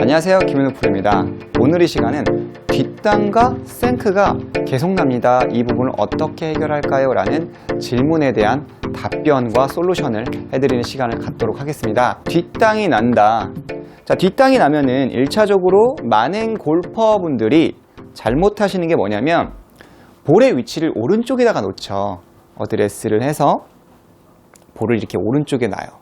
안녕하세요, 김현우 프로입니다. 오늘 이 시간은 뒷땅과 생크가 계속 납니다. 이 부분을 어떻게 해결할까요? 라는 질문에 대한 답변과 솔루션을 해드리는 시간을 갖도록 하겠습니다. 뒷땅이 난다. 자, 뒷땅이 나면은 1차적으로 많은 골퍼분들이 잘못하시는 게 뭐냐면 볼의 위치를 오른쪽에다가 놓죠. 어드레스를 해서 볼을 이렇게 오른쪽에 놔요.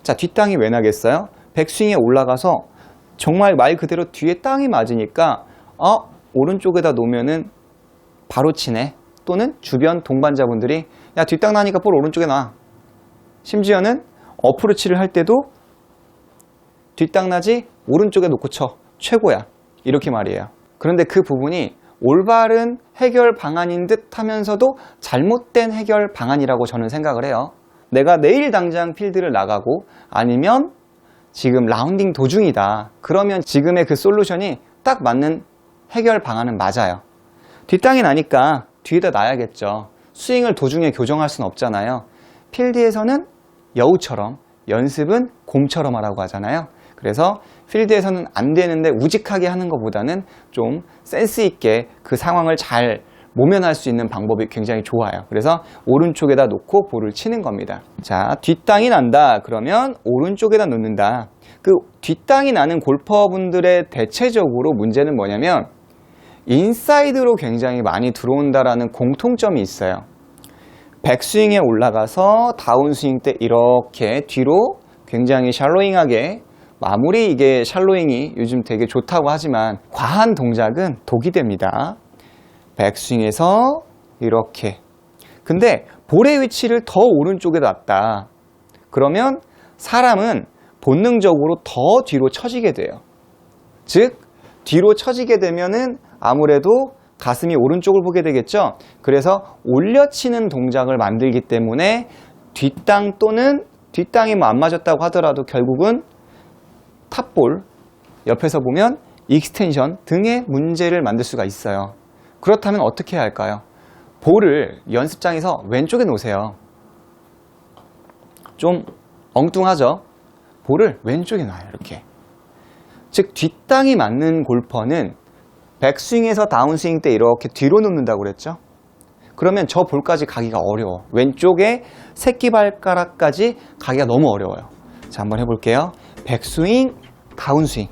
자, 뒷땅이 왜 나겠어요? 백스윙에 올라가서 정말 말 그대로 뒤에 땅이 맞으니까 오른쪽에다 놓으면은 바로 치네. 또는 주변 동반자분들이 야, 뒷땅 나니까 볼 오른쪽에 놔. 심지어는 어프로치를 할 때도 뒷땅 나지 오른쪽에 놓고 쳐. 최고야. 이렇게 말이에요. 그런데 그 부분이 올바른 해결 방안인 듯 하면서도 잘못된 해결 방안이라고 저는 생각을 해요. 내가 내일 당장 필드를 나가고 아니면 지금 라운딩 도중이다. 그러면 지금의 그 솔루션이 딱 맞는 해결 방안은 맞아요. 뒷땅이 나니까 뒤에다 놔야겠죠. 스윙을 도중에 교정할 수는 없잖아요. 필드에서는 여우처럼, 연습은 곰처럼 하라고 하잖아요. 그래서 필드에서는 안 되는데 우직하게 하는 것보다는 좀 센스 있게 그 상황을 잘 모면할 수 있는 방법이 굉장히 좋아요. 그래서 오른쪽에다 놓고 볼을 치는 겁니다. 자, 뒷땅이 난다. 그러면 오른쪽에다 놓는다. 그 뒷땅이 나는 골퍼분들의 대체적으로 문제는 뭐냐면 인사이드로 굉장히 많이 들어온다라는 공통점이 있어요. 백스윙에 올라가서 다운스윙 때 이렇게 뒤로 굉장히 샬로잉하게 마무리, 이게 샬로잉이 요즘 되게 좋다고 하지만 과한 동작은 독이 됩니다. 백스윙에서 이렇게. 근데 볼의 위치를 더 오른쪽에 놨다. 그러면 사람은 본능적으로 더 뒤로 처지게 돼요. 즉, 뒤로 처지게 되면은 아무래도 가슴이 오른쪽을 보게 되겠죠. 그래서 올려치는 동작을 만들기 때문에 뒷땅 또는 뒷땅이 뭐 안 맞았다고 하더라도 결국은 탑볼, 옆에서 보면 익스텐션 등의 문제를 만들 수가 있어요. 그렇다면 어떻게 해야 할까요? 볼을 연습장에서 왼쪽에 놓으세요. 좀 엉뚱하죠? 볼을 왼쪽에 놔요. 이렇게. 즉, 뒷땅이 맞는 골퍼는 백스윙에서 다운스윙 때 이렇게 뒤로 놓는다고 그랬죠? 그러면 저 볼까지 가기가 어려워. 왼쪽에 새끼발가락까지 가기가 너무 어려워요. 자, 한번 해볼게요. 백스윙, 다운스윙.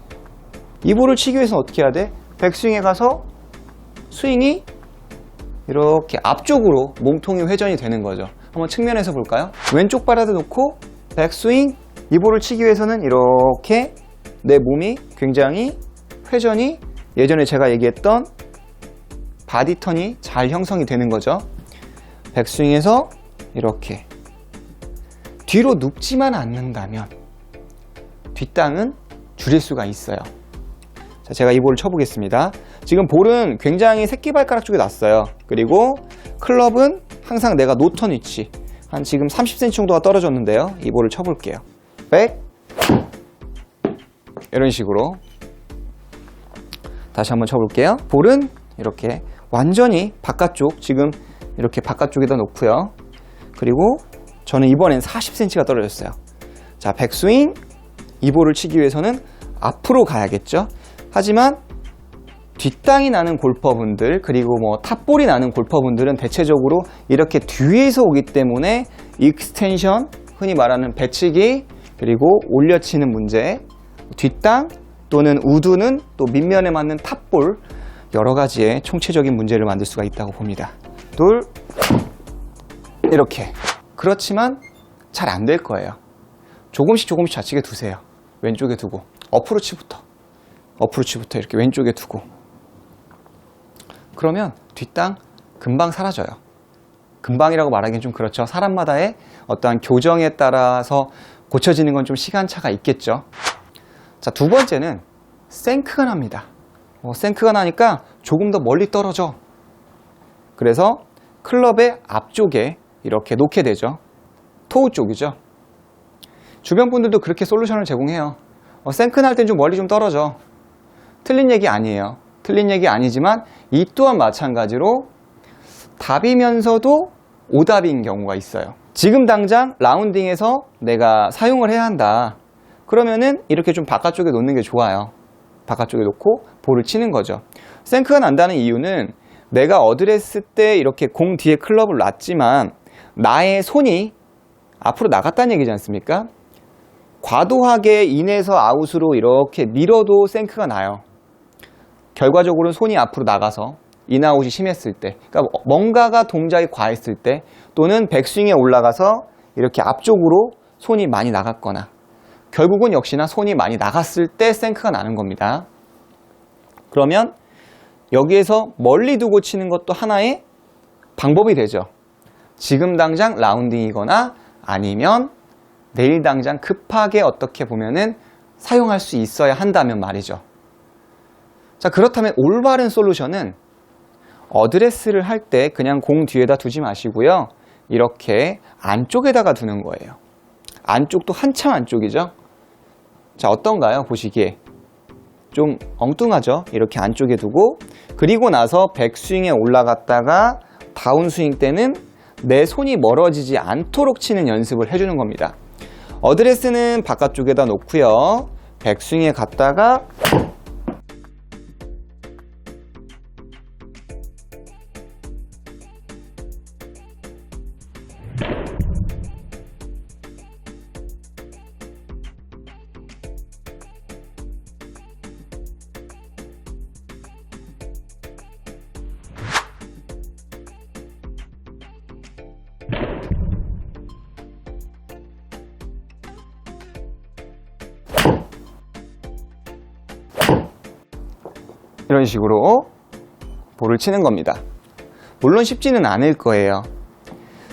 이 볼을 치기 위해서는 어떻게 해야 돼? 백스윙에 가서 스윙이 이렇게 앞쪽으로 몸통이 회전이 되는 거죠. 한번 측면에서 볼까요? 왼쪽 발에다 놓고 백스윙, 이 볼을 치기 위해서는 이렇게 내 몸이 굉장히 회전이 예전에 제가 얘기했던 바디턴이 잘 형성이 되는 거죠. 백스윙에서 이렇게 뒤로 눕지만 않는다면 뒷땅은 줄일 수가 있어요. 자, 제가 이 볼을 쳐보겠습니다. 지금 볼은 굉장히 새끼발가락 쪽에 놨어요. 그리고 클럽은 항상 내가 놓던 위치 한 지금 30cm 정도가 떨어졌는데요. 이 볼을 쳐볼게요. 백, 이런 식으로 다시 한번 쳐볼게요. 볼은 이렇게 완전히 바깥쪽, 지금 이렇게 바깥쪽에다 놓고요. 그리고 저는 이번엔 40cm가 떨어졌어요. 자, 백스윙, 이 볼을 치기 위해서는 앞으로 가야겠죠. 하지만 뒷땅이 나는 골퍼분들, 그리고 뭐 탑볼이 나는 골퍼분들은 대체적으로 이렇게 뒤에서 오기 때문에 익스텐션, 흔히 말하는 배치기, 그리고 올려치는 문제, 뒷땅 또는 우드는 또 밑면에 맞는 탑볼, 여러 가지의 총체적인 문제를 만들 수가 있다고 봅니다. 둘, 이렇게. 그렇지만 잘 안 될 거예요. 조금씩 좌측에 두세요. 왼쪽에 두고 어프로치부터 이렇게 왼쪽에 두고, 그러면 뒷땅 금방 사라져요. 금방이라고 말하기는 좀 그렇죠. 사람마다의 어떠한 교정에 따라서 고쳐지는 건 좀 시간차가 있겠죠. 자, 두 번째는 생크가 납니다. 생크가 나니까 조금 더 멀리 떨어져. 그래서 클럽의 앞쪽에 이렇게 놓게 되죠. 토우 쪽이죠. 주변 분들도 그렇게 솔루션을 제공해요. 생크 날 땐 좀 멀리 좀 떨어져. 틀린 얘기 아니에요. 틀린 얘기 아니지만 이 또한 마찬가지로 답이면서도 오답인 경우가 있어요. 지금 당장 라운딩에서 내가 사용을 해야 한다. 그러면은 이렇게 좀 바깥쪽에 놓는 게 좋아요. 바깥쪽에 놓고 볼을 치는 거죠. 생크가 난다는 이유는 내가 어드레스 때 이렇게 공 뒤에 클럽을 놨지만 나의 손이 앞으로 나갔다는 얘기지 않습니까? 과도하게 인에서 아웃으로 이렇게 밀어도 생크가 나요. 결과적으로는 손이 앞으로 나가서 인아웃이 심했을 때, 그러니까 뭔가가 동작이 과했을 때, 또는 백스윙에 올라가서 이렇게 앞쪽으로 손이 많이 나갔거나, 결국은 역시나 손이 많이 나갔을 때 생크가 나는 겁니다. 그러면 여기에서 멀리 두고 치는 것도 하나의 방법이 되죠. 지금 당장 라운딩이거나 아니면 내일 당장 급하게 어떻게 보면은 사용할 수 있어야 한다면 말이죠. 자, 그렇다면 올바른 솔루션은 어드레스를 할 때 그냥 공 뒤에다 두지 마시고요. 이렇게 안쪽에다가 두는 거예요. 안쪽도 한참 안쪽이죠. 자, 어떤가요? 보시기에 좀 엉뚱하죠? 이렇게 안쪽에 두고, 그리고 나서 백스윙에 올라갔다가 다운스윙 때는 내 손이 멀어지지 않도록 치는 연습을 해주는 겁니다. 어드레스는 바깥쪽에다 놓고요. 백스윙에 갔다가 이런 식으로 볼을 치는 겁니다. 물론 쉽지는 않을 거예요.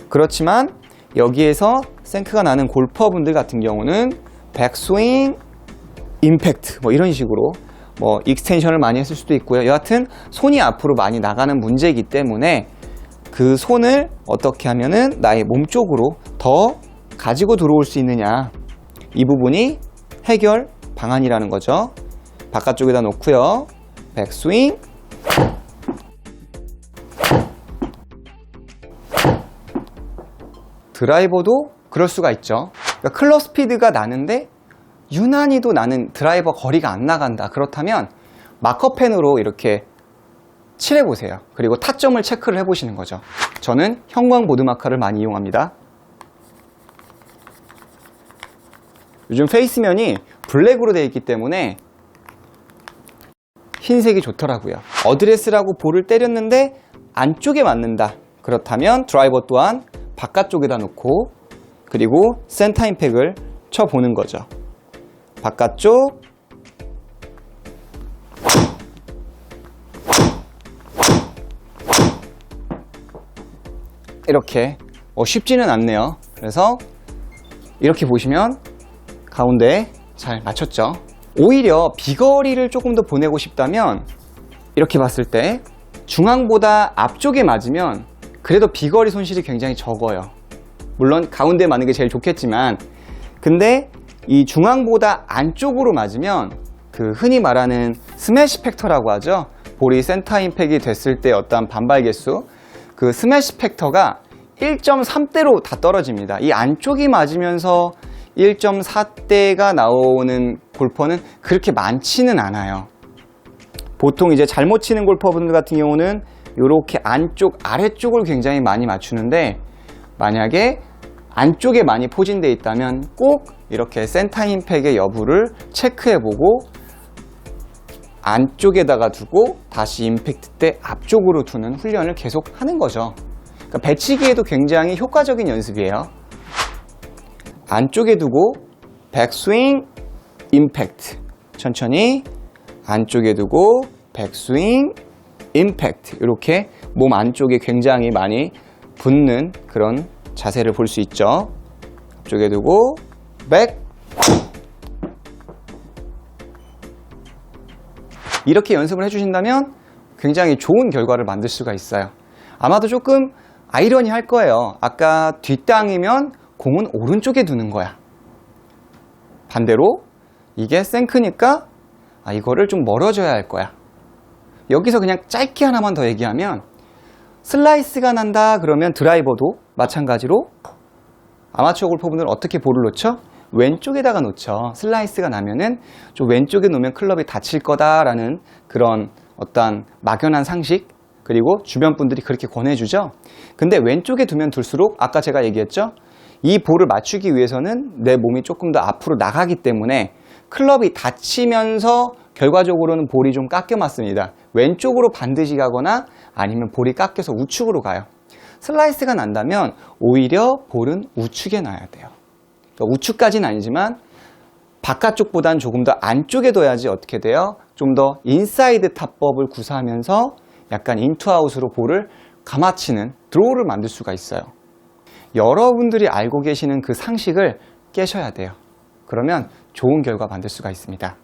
그렇지만 여기에서 생크가 나는 골퍼분들 같은 경우는 백스윙, 임팩트 뭐 이런 식으로 뭐 익스텐션을 많이 했을 수도 있고요. 여하튼 손이 앞으로 많이 나가는 문제이기 때문에 그 손을 어떻게 하면은 나의 몸 쪽으로 더 가지고 들어올 수 있느냐, 이 부분이 해결 방안이라는 거죠. 바깥쪽에다 놓고요. 백스윙, 드라이버도 그럴 수가 있죠. 그러니까 클럽 스피드가 나는데 유난히도 나는 드라이버 거리가 안 나간다. 그렇다면 마커펜으로 이렇게 칠해보세요. 그리고 타점을 체크를 해보시는 거죠. 저는 형광 보드 마커를 많이 이용합니다. 요즘 페이스면이 블랙으로 되어 있기 때문에 흰색이 좋더라고요. 어드레스라고 볼을 때렸는데 안쪽에 맞는다. 그렇다면 드라이버 또한 바깥쪽에다 놓고, 그리고 센터 임팩을 쳐보는 거죠. 바깥쪽, 이렇게 쉽지는 않네요. 그래서 이렇게 보시면 가운데 잘 맞췄죠. 오히려 비거리를 조금 더 보내고 싶다면 이렇게 봤을 때 중앙보다 앞쪽에 맞으면 그래도 비거리 손실이 굉장히 적어요. 물론 가운데 맞는 게 제일 좋겠지만, 근데 이 중앙보다 안쪽으로 맞으면 그 흔히 말하는 스매시 팩터라고 하죠. 볼이 센터 임팩이 됐을 때 어떤 반발 개수, 그 스매시 팩터가 1.3대로 다 떨어집니다. 이 안쪽이 맞으면서 1.4대가 나오는 골퍼는 그렇게 많지는 않아요. 보통 이제 잘못 치는 골퍼분들 같은 경우는 이렇게 안쪽, 아래쪽을 굉장히 많이 맞추는데, 만약에 안쪽에 많이 포진되어 있다면 꼭 이렇게 센터 임팩의 여부를 체크해보고 안쪽에다가 두고 다시 임팩트 때 앞쪽으로 두는 훈련을 계속 하는 거죠. 그러니까 배치기에도 굉장히 효과적인 연습이에요. 안쪽에 두고 백스윙, 임팩트, 천천히 안쪽에 두고 백스윙, 임팩트, 이렇게 몸 안쪽에 굉장히 많이 붙는 그런 자세를 볼 수 있죠. 앞쪽에 두고 백, 이렇게 연습을 해주신다면 굉장히 좋은 결과를 만들 수가 있어요. 아마도 조금 아이러니할 거예요. 아까 뒷땅이면 공은 오른쪽에 두는 거야. 반대로 이게 생크니까 이거를 좀 멀어져야 할 거야. 여기서 그냥 짧게 하나만 더 얘기하면, 슬라이스가 난다 그러면 드라이버도 마찬가지로 아마추어 골퍼분들은 어떻게 볼을 놓죠? 왼쪽에다가 놓죠. 슬라이스가 나면은 좀 왼쪽에 놓으면 클럽이 다칠 거다라는 그런 어떤 막연한 상식, 그리고 주변 분들이 그렇게 권해주죠. 근데 왼쪽에 두면 둘수록 아까 제가 얘기했죠. 이 볼을 맞추기 위해서는 내 몸이 조금 더 앞으로 나가기 때문에 클럽이 다치면서 결과적으로는 볼이 좀 깎여 맞습니다. 왼쪽으로 반드시 가거나 아니면 볼이 깎여서 우측으로 가요. 슬라이스가 난다면 오히려 볼은 우측에 놔야 돼요. 그러니까 우측까지는 아니지만 바깥쪽보다는 조금 더 안쪽에 둬야지 어떻게 돼요? 좀 더 인사이드 탑법을 구사하면서 약간 인투아웃으로 볼을 감아치는 드로우를 만들 수가 있어요. 여러분들이 알고 계시는 그 상식을 깨셔야 돼요. 그러면 좋은 결과 만들 수가 있습니다.